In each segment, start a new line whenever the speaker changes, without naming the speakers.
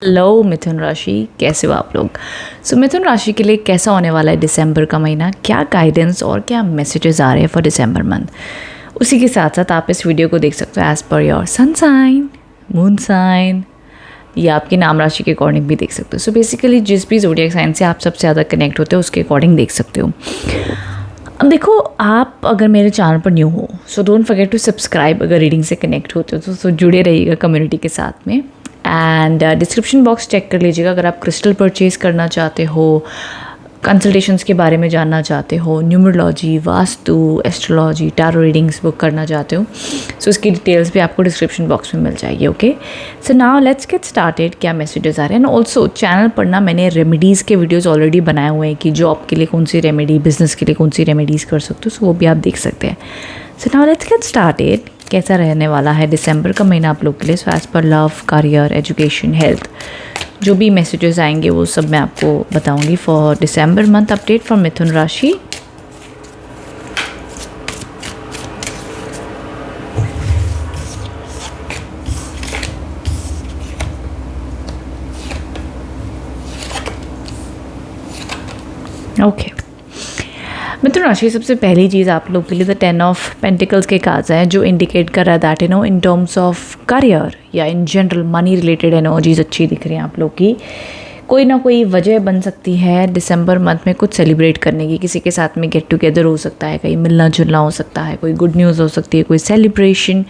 Hello मिथुन राशि, कैसे हो आप लोग। मिथुन राशि के लिए कैसा होने वाला है दिसंबर का महीना, क्या गाइडेंस और क्या मैसेजेस आ रहे हैं फॉर दिसंबर मंथ, उसी के साथ साथ आप इस वीडियो को देख सकते हो as per your sun sign, moon sign या आपकी नाम राशि के अकॉर्डिंग भी देख सकते हो। सो बेसिकली जिस भी ज़ोडिएक साइन से आप सबसे ज़्यादा कनेक्ट होते हो उसके अकॉर्डिंग देख सकते हो। अब देखो, आप अगर मेरे चैनल पर न्यू हो so don't forget to subscribe. अगर रीडिंग से कनेक्ट होते हो तो जुड़े रहिएगा कम्युनिटी के साथ में। एंड डिस्क्रिप्शन बॉक्स चेक कर लीजिएगा अगर आप क्रिस्टल परचेज़ करना चाहते हो, कंसल्टेशंस के बारे में जानना चाहते हो, numerology, vastu, astrology, tarot readings book करना चाहते हो। सो इसकी डिटेल्स भी आपको डिस्क्रिप्शन बॉक्स में मिल जाएगी। Okay, so now let's get started. क्या मैसेजेस आ रहे हैं। एंड ऑल्सो चैनल पर ना मैंने रेमेडीज़ के वीडियोज़ ऑलरेडी बनाए हुए हैं कि जॉब के लिए कौन सी रेमेडी, बिजनेस के लिए कौन सी रेमेडीज़ कर सकते हो, सो वो भी आप देख सकते हैं। So now let's get started. कैसा रहने वाला है दिसंबर का महीना आप लोग के लिए। So as per love, career, education, health, जो भी मैसेजेस आएंगे वो सब मैं आपको बताऊंगी for December month. Update for Mithun राशि। ओके, मिथुन राशि, सबसे पहली चीज़ आप लोग के लिए द 10 ऑफ पेंटिकल्स के कार्ड्स हैं जो इंडिकेट कर रहा है that in terms of career या in general money related energies अच्छी दिख रही हैं आप लोग की। कोई ना कोई वजह बन सकती है दिसंबर मंथ में कुछ सेलिब्रेट करने की। किसी के साथ में गेट टुगेदर हो सकता है, कहीं मिलना जुलना हो सकता है, कोई गुड न्यूज़ हो सकती है, कोई सेलिब्रेशन,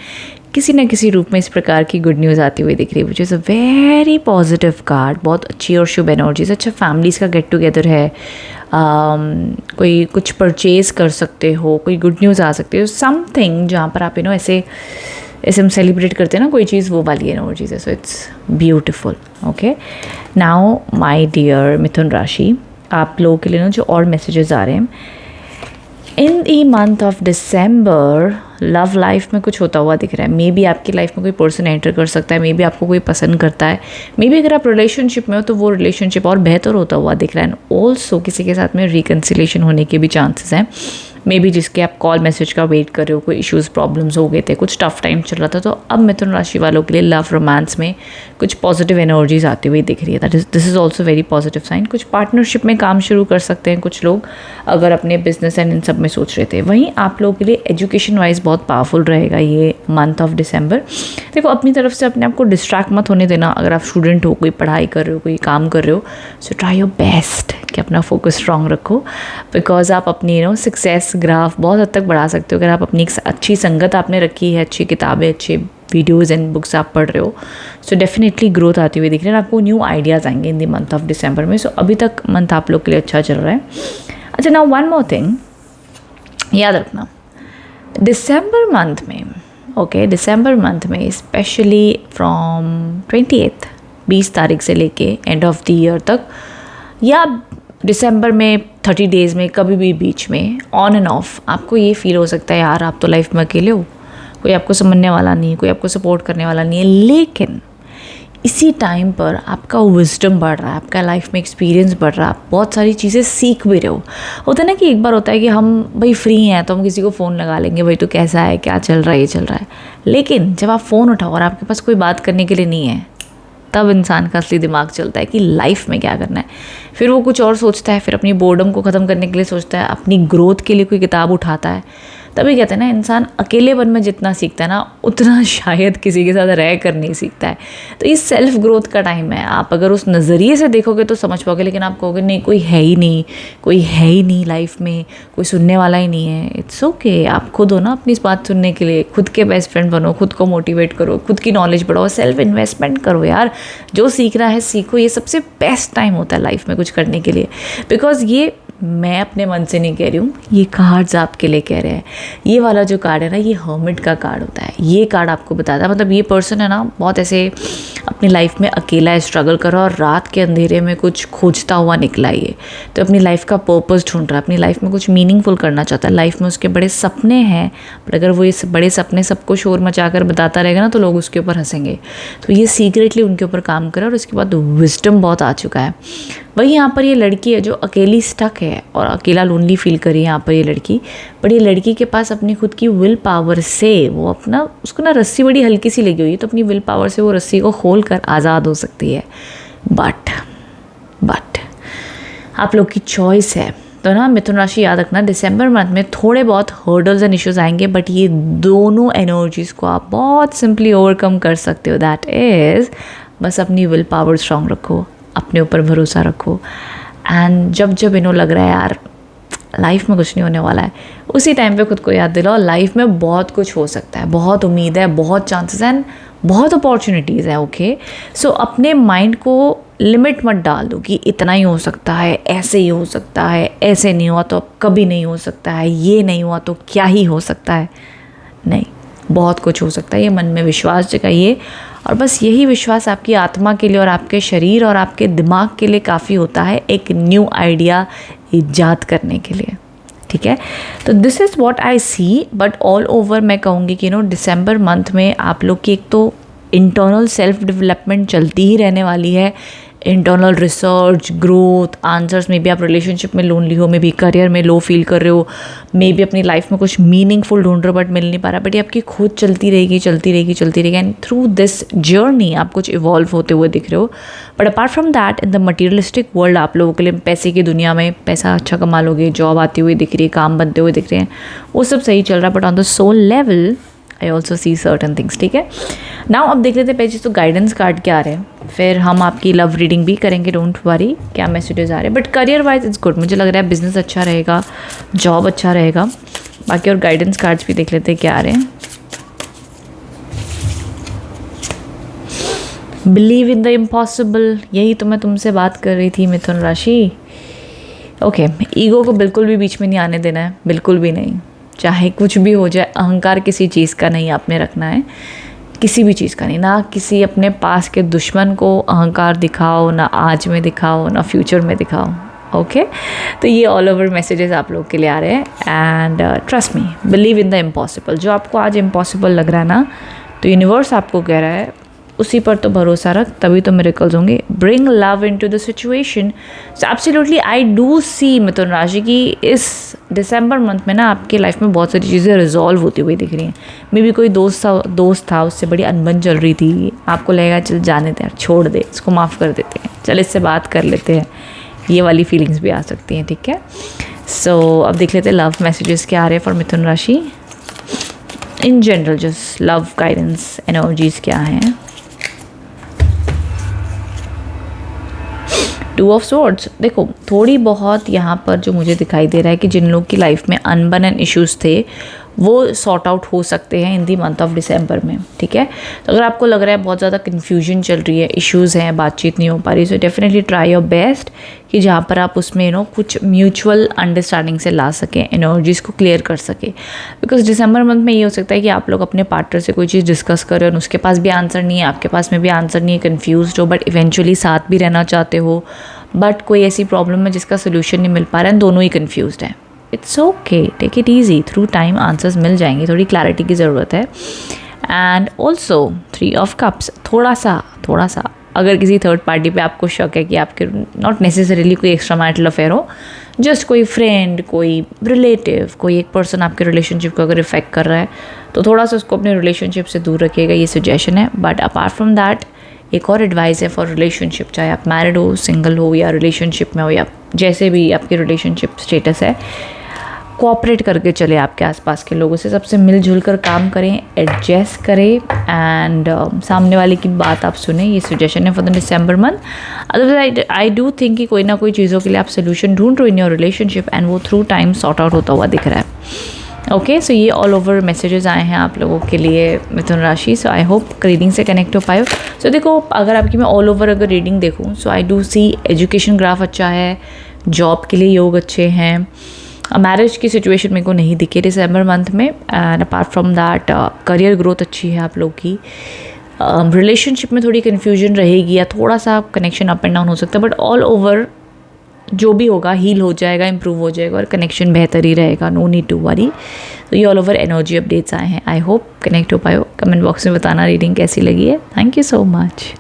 किसी न किसी रूप में इस प्रकार की गुड न्यूज़ आती हुई दिख रही है, which is a very positive card. बहुत अच्छी और शुभ एनर्जीज। अच्छा, फैमिलीज़ का गेट टुगेदर है, कोई कुछ परचेज़ कर सकते हो, कोई गुड न्यूज़ आ सकती है, समथिंग जहाँ पर आप ऐसे हम सेलिब्रेट करते हैं ना कोई चीज़, वो वाली एनर्जीज है। So it's beautiful. Okay, now my dear Mithun राशि, आप लोगों के लिए ना जो और मैसेजेस आ रहे हैं in the month of December, love life में कुछ होता हुआ दिख रहा है। मे बी आपकी लाइफ में कोई पर्सन एंटर कर सकता है, मे बी आपको कोई पसंद करता है, मे बी अगर आप रिलेशनशिप में हो तो वो रिलेशनशिप और बेहतर होता हुआ दिख रहा है। एंड ऑल्सो किसी के साथ में रिकन्सिलेशन होने के भी चांसेस हैं। मे बी जिसके आप कॉल मैसेज का वेट कर रहे हो, कोई इश्यूज़ प्रॉब्लम्स हो गए थे, कुछ टफ टाइम चल रहा था, तो अब मिथुन राशि वालों के लिए लव रोमांस में कुछ पॉजिटिव एनर्जीज आती हुई दिख रही है। This is also very positive sign. कुछ पार्टनरशिप में काम शुरू कर सकते हैं कुछ लोग अगर अपने बिजनेस एंड इन सब में सोच रहे थे। वहीं आप लोगों के लिए एजुकेशन वाइज बहुत पावरफुल रहेगा ये मंथ ऑफ दिसंबर। देखो, अपनी तरफ से अपने आप को डिस्ट्रैक्ट मत होने देना। अगर आप स्टूडेंट हो, कोई पढ़ाई कर रहे हो, कोई काम कर रहे हो, सो ट्राई योर बेस्ट कि अपना फोकस स्ट्रांग रखो, बिकॉज आप अपनी सक्सेस ग्राफ बहुत हद तक बढ़ा सकते हो अगर आप अपनी एक अच्छी संगत आपने रखी है, अच्छी किताबें, अच्छे वीडियोज़ एंड बुक्स आप पढ़ रहे हो। सो डेफिनेटली ग्रोथ आती हुई दिख रही है। आपको न्यू आइडियाज़ आएंगे इन द मंथ ऑफ दिसंबर में। सो अभी तक मंथ आप लोग के लिए अच्छा चल रहा है। अच्छा, नाउ वन मोर थिंग याद रखना, दिसंबर मंथ में, ओके, दिसंबर मंथ में स्पेशली फ्रॉम 28 20 तारीख से लेके एंड ऑफ द ईयर तक, या दिसंबर में 30 डेज़ में कभी भी बीच में ऑन एंड ऑफ आपको ये फील हो सकता है यार आप तो लाइफ में अकेले हो, कोई आपको समझने वाला नहीं, कोई आपको सपोर्ट करने वाला नहीं है। लेकिन इसी टाइम पर आपका विजडम बढ़ रहा है, आपका लाइफ में एक्सपीरियंस बढ़ रहा है, आप बहुत सारी चीज़ें सीख भी रहे हो। होता है ना कि एक बार होता है कि हम भाई फ्री हैं तो हम किसी को फ़ोन लगा लेंगे, भाई तो कैसा है, क्या चल रहा है, ये चल रहा है। लेकिन जब आप फ़ोन उठाओ और आपके पास कोई बात करने के लिए नहीं है, तब इंसान का असली दिमाग चलता है कि लाइफ में क्या करना है। फिर वो कुछ और सोचता है, फिर अपनी बोर्डम को ख़त्म करने के लिए सोचता है, अपनी ग्रोथ के लिए कोई किताब उठाता है। तभी कहते हैं ना, इंसान अकेलेपन में जितना सीखता है ना उतना शायद किसी के साथ रह कर नहीं सीखता है। तो ये सेल्फ ग्रोथ का टाइम है। आप अगर उस नज़रिए से देखोगे तो समझ पाओगे, लेकिन आप कहोगे नहीं, कोई है ही नहीं, कोई है ही नहीं लाइफ में, कोई सुनने वाला ही नहीं है। इट्स ओके, आप खुद हो ना अपनी इस बात सुनने के लिए। खुद के बेस्ट फ्रेंड बनो, खुद को मोटिवेट करो, खुद की नॉलेज बढ़ाओ, सेल्फ इन्वेस्टमेंट करो यार। जो सीखना है सीखो। ये सबसे बेस्ट टाइम होता है लाइफ में कुछ करने के लिए। बिकॉज ये मैं अपने मन से नहीं कह रही हूँ, ये कार्ड्स आपके लिए कह रहे हैं। ये वाला जो कार्ड है ना, ये हर्मिट का कार्ड होता है। ये कार्ड आपको बताता है, मतलब ये पर्सन है ना बहुत ऐसे अपनी लाइफ में अकेला है, स्ट्रगल कर रहा है और रात के अंधेरे में कुछ खोजता हुआ निकला ये। तो अपनी लाइफ का पर्पस ढूंढ रहा है, अपनी लाइफ में कुछ मीनिंगफुल करना चाहता है। लाइफ में उसके बड़े सपने हैं, बट अगर वो ये बड़े सपने सबको शोर मचा कर बताता रहेगा ना तो लोग उसके ऊपर हंसेंगे। तो ये सीक्रेटली उनके ऊपर काम कर रहा है और उसके बाद विजडम बहुत आ चुका है। वही यहाँ पर ये लड़की है जो अकेली स्टक है और अकेला लोनली फील कर रही है यहाँ पर ये लड़की, बट ये लड़की के पास अपनी खुद की विल पावर से वो अपना, उसको ना रस्सी बड़ी हल्की सी लगी हुई है, तो अपनी विल पावर से वो रस्सी को खोल कर आज़ाद हो सकती है। बट आप लोग की चॉइस है। तो ना मिथुन राशि याद रखना, दिसंबर मंथ में थोड़े बहुत हर्डल्स एंड इश्यूज आएंगे, बट ये दोनों एनर्जीज़ को आप बहुत सिंपली ओवरकम कर सकते हो। दैट इज़, बस अपनी विल पावर स्ट्रांग रखो, अपने ऊपर भरोसा रखो, एंड जब इन्हों लग रहा है यार लाइफ में कुछ नहीं होने वाला है, उसी टाइम पे खुद को याद दिलाओ लाइफ में बहुत कुछ हो सकता है, बहुत उम्मीद है, बहुत चांसेस हैं, बहुत अपॉर्चुनिटीज़ है। ओके, सो अपने माइंड को लिमिट मत डाल दो कि इतना ही हो सकता है, ऐसे ही हो सकता है, ऐसे नहीं हुआ तो अब कभी नहीं हो सकता है, ये नहीं हुआ तो क्या ही हो सकता है। नहीं, बहुत कुछ हो सकता है। ये मन में विश्वास जगाइए, और बस यही विश्वास आपकी आत्मा के लिए और आपके शरीर और आपके दिमाग के लिए काफ़ी होता है एक न्यू आइडिया ईजाद करने के लिए। ठीक है, तो this is what I see. But all over मैं कहूँगी कि दिसंबर मंथ में आप लोग की एक तो इंटरनल सेल्फ डेवलपमेंट चलती ही रहने वाली है, internal research, growth, answers. May be आप रिलेशनशिप में लोनली हो, मे बी करियर में लो फील कर रहे हो, मे बी अपनी लाइफ में कुछ मीनिंगफुल ढूंढ रहे हो बट मिल नहीं पा रहा, बट ये आपकी खोज चलती रहेगी एंड थ्रू दिस जर्नी आप कुछ इवॉल्व होते हुए दिख रहे हो। But apart from that, in the materialistic world आप लोगों के लिए पैसे की दुनिया में पैसा अच्छा कमा लोगे, जॉब आती हुई दिख रही है, काम बनते हुए दिख रहे हैं, वो सब सही चल रहा है। But on the soul level I also see certain things. ठीक है, नाउ अब देख लेते हैं पेजेस, तो गाइडेंस कार्ड क्या आ रहे हैं, फिर हम आपकी लव रीडिंग भी करेंगे। डोंट वरी क्या मैसेजेस आ रहे हैं, but career wise it's good. मुझे लग रहा है बिजनेस अच्छा रहेगा, जॉब अच्छा रहेगा। बाकी और गाइडेंस कार्ड्स भी देख लेते हैं क्या आ रहे हैं। बिलीव इन द इम्पॉसिबल, यही तो मैं तुमसे बात कर रही थी मिथुन राशि। ओके, ईगो को बिल्कुल भी बीच में नहीं आने देना है, बिल्कुल भी नहीं, चाहे कुछ भी हो जाए। अहंकार किसी चीज़ का नहीं आपने रखना है, किसी भी चीज़ का नहीं, ना किसी अपने पास के दुश्मन को अहंकार दिखाओ, ना आज में दिखाओ, ना फ्यूचर में दिखाओ। ओके, तो ये ऑल ओवर मैसेजेस आप लोग के लिए आ रहे हैं। And trust me, believe in the impossible. जो आपको आज इम्पॉसिबल लग रहा है ना, तो यूनिवर्स आपको कह रहा है उसी पर तो भरोसा रख, तभी तो मिरेकल्स होंगे। Bring love into the situation. So absolutely I do see Mithun राशि की इस दिसंबर मंथ में ना आपकी लाइफ में बहुत सारी चीज़ें रिजॉल्व होती हुई दिख रही हैं। मे बी कोई दोस्त था, उससे बड़ी अनबन चल रही थी, आपको लगेगा चल जाने दे यार, छोड़ दे इसको, माफ़ कर देते हैं, चल इससे बात कर लेते हैं, ये वाली फीलिंग्स भी आ सकती हैं। ठीक है, सो अब देख लेते हैं लव मैसेजेस क्या आ रहे हैं फॉर मिथुन राशि in general, just love guidance energies क्या हैं। टू ऑफ स्वॉर्ड्स, देखो थोड़ी बहुत यहाँ पर जो मुझे दिखाई दे रहा है कि जिन लोग की लाइफ में अनबन एंड इश्यूज थे वो सॉर्ट आउट हो सकते हैं इन दी मंथ ऑफ दिसंबर में। ठीक है, तो अगर आपको लग रहा है बहुत ज़्यादा कन्फ्यूजन चल रही है, इश्यूज़ हैं, बातचीत नहीं हो पा रही, so definitely try your best कि जहाँ पर आप उसमें कुछ म्यूचुअल अंडरस्टैंडिंग से ला सकें, एनर्जीज़ को क्लियर कर सके। बिकॉज दिसंबर मंथ में ये हो सकता है कि आप लोग अपने पार्टनर से कोई चीज़ डिस्कस करें और उसके पास भी आंसर नहीं है, आपके पास में भी आंसर नहीं है, कन्फ्यूज हो, बट इवेंचुअली साथ भी रहना चाहते हो, बट कोई ऐसी प्रॉब्लम है जिसका सोल्यूशन नहीं मिल पा रहा है, दोनों ही कन्फ्यूज हैं। It's okay, take it easy, through time answers मिल जाएंगे, थोड़ी क्लैरिटी की ज़रूरत है। एंड ऑल्सो 3 ऑफ कप्स, थोड़ा सा अगर किसी थर्ड पार्टी पे आपको शक है कि आपके नॉट नेसेसरीली कोई एक्स्ट्रा मैरिटल अफेयर हो, जस्ट कोई फ्रेंड, कोई रिलेटिव, कोई एक पर्सन आपके रिलेशनशिप को अगर इफेक्ट कर रहा है, तो थोड़ा सा उसको अपने रिलेशनशिप से दूर रखिएगा, ये सजेशन है। बट अपार्ट फ्रॉम दैट एक और एडवाइस है फॉर रिलेशनशिप, चाहे आप मैरिड हो, सिंगल हो या रिलेशनशिप में हो, या जैसे भी आपकी रिलेशनशिप स्टेटस है, कोऑपरेट करके चले आपके आसपास के लोगों से, सबसे मिलजुल कर काम करें, एडजस्ट करें, एंड सामने वाले की बात आप सुने, ये सजेशन है for the December month. Otherwise I do think कि कोई ना कोई चीज़ों के लिए आप सोल्यूशन ढूंढ रहे हो इन योर रिलेशनशिप, एंड वो थ्रू टाइम सॉर्ट आउट होता हुआ दिख रहा है। ओके, सो ये ऑल ओवर मैसेजेस आए हैं आप लोगों के लिए मिथुन राशि। सो आई होप रीडिंग से कनेक्ट हो पाए। सो देखो, अगर आपकी मैं ऑल ओवर अगर रीडिंग देखूँ, so I do see education graph अच्छा है, जॉब के लिए योग अच्छे हैं, मैरिज की सिचुएशन मेरे को नहीं दिखी दिसंबर मंथ में, and apart from that career growth अच्छी है आप लोग की। रिलेशनशिप में थोड़ी कन्फ्यूजन रहेगी या थोड़ा सा कनेक्शन अप एंड डाउन हो सकता है, बट ऑल ओवर जो भी होगा हील हो जाएगा, इंप्रूव हो जाएगा और कनेक्शन बेहतर ही रहेगा, नो नीड टू वरी। तो ये ऑल ओवर एनर्जी अपडेट्स आए हैं। आई होप कनेक्ट हो पाए। कमेंट बॉक्स में बताना रीडिंग कैसी लगी है। Thank you so much.